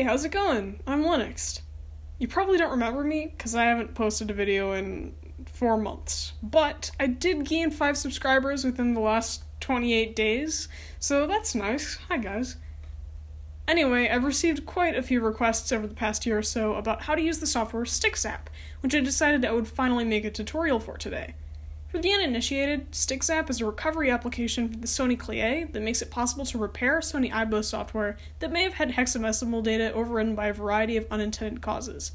Hey, how's it going? I'm Linux. You probably don't remember me, because I haven't posted a video in 4 months, but I did gain 5 subscribers within the last 28 days, so that's nice. Hi guys. Anyway, I've received quite a few requests over the past year or so about how to use the software StikZap, which I decided I would finally make a tutorial for today. For the uninitiated, StikZap is a recovery application for the Sony Clie that makes it possible to repair Sony AIBO software that may have had hexadecimal data overridden by a variety of unintended causes.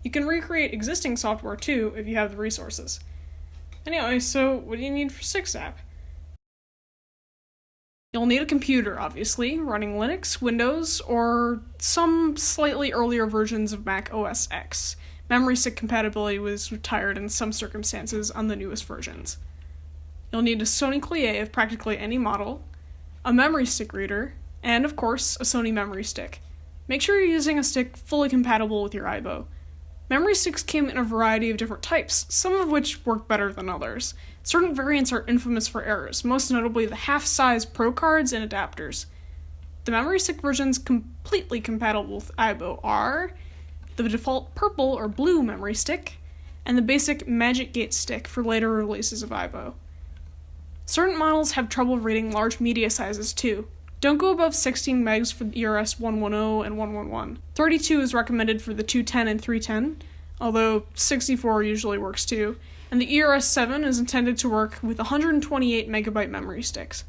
You can recreate existing software too if you have the resources. Anyway, so what do you need for StikZap? You'll need a computer, obviously, running Linux, Windows, or some slightly earlier versions of Mac OS X. Memory stick compatibility was retired in some circumstances on the newest versions. You'll need a Sony Clie of practically any model, a memory stick reader, and of course, a Sony memory stick. Make sure you're using a stick fully compatible with your AIBO. Memory sticks came in a variety of different types, some of which work better than others. Certain variants are infamous for errors, most notably the half-size Pro cards and adapters. The memory stick versions completely compatible with AIBO are the default purple or blue memory stick, and the basic Magic Gate stick for later releases of AIBO. Certain models have trouble reading large media sizes too. Don't go above 16 megs for the ERS 110 and 111. 32 is recommended for the 210 and 310, although 64 usually works too, and the ERS 7 is intended to work with 128 megabyte memory sticks.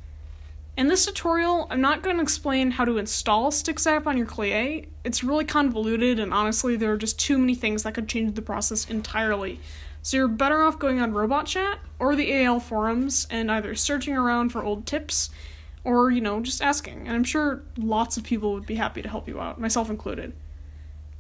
In this tutorial, I'm not going to explain how to install StikZap on your Clie. It's really convoluted, and honestly, there are just too many things that could change the process entirely. So you're better off going on Robot Chat or the AL forums and either searching around for old tips or, just asking. And I'm sure lots of people would be happy to help you out, myself included.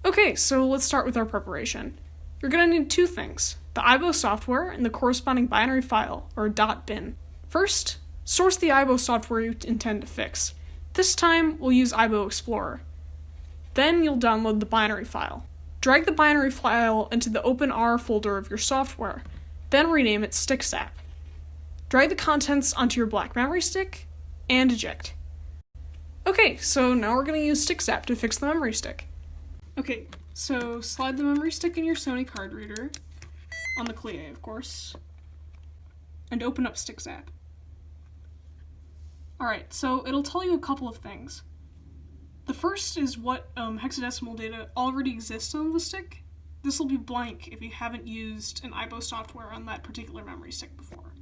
Okay, so let's start with our preparation. You're going to need 2 things: the AIBO software and the corresponding binary file, or .bin. First, source the AIBO software you intend to fix. This time, we'll use AIBO Explorer. Then you'll download the binary file. Drag the binary file into the OpenR folder of your software, then rename it StikZap. Drag the contents onto your black memory stick, and eject. Okay, so now we're going to use StikZap to fix the memory stick. Okay, so slide the memory stick in your Sony card reader, on the Clie of course, and open up StikZap. Alright, so it'll tell you a couple of things. The first is what hexadecimal data already exists on the stick. This will be blank if you haven't used an AIBO software on that particular memory stick before.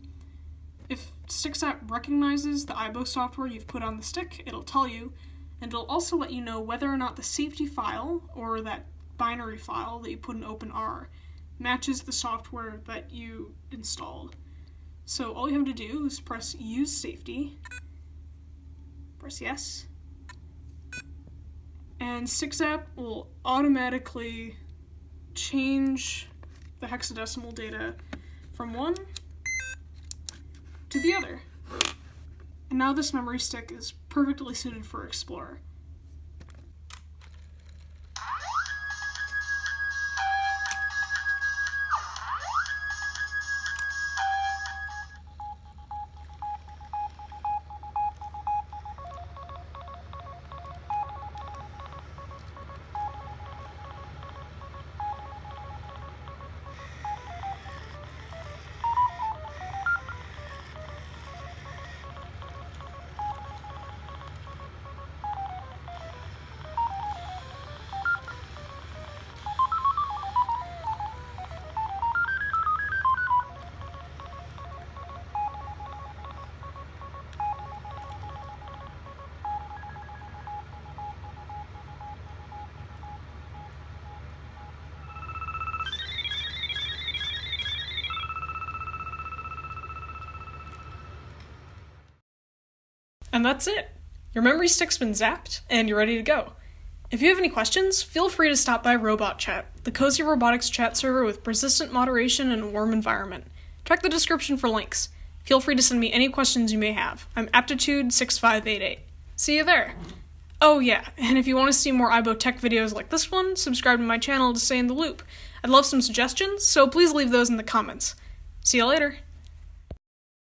If StikZap recognizes the AIBO software you've put on the stick, it'll tell you, and it'll also let you know whether or not the safety file, or that binary file that you put in OpenR, matches the software that you installed. So all you have to do is press Use Safety, press yes, and StikZap will automatically change the hexadecimal data from one to the other. And now this memory stick is perfectly suited for Explorer. And that's it! Your memory stick's been zapped, and you're ready to go. If you have any questions, feel free to stop by Robot Chat, the cozy robotics chat server with persistent moderation and a warm environment. Check the description for links. Feel free to send me any questions you may have. I'm Aptitude6588. See you there! Oh yeah, and if you want to see more AIBO tech videos like this one, subscribe to my channel to stay in the loop. I'd love some suggestions, so please leave those in the comments. See you later!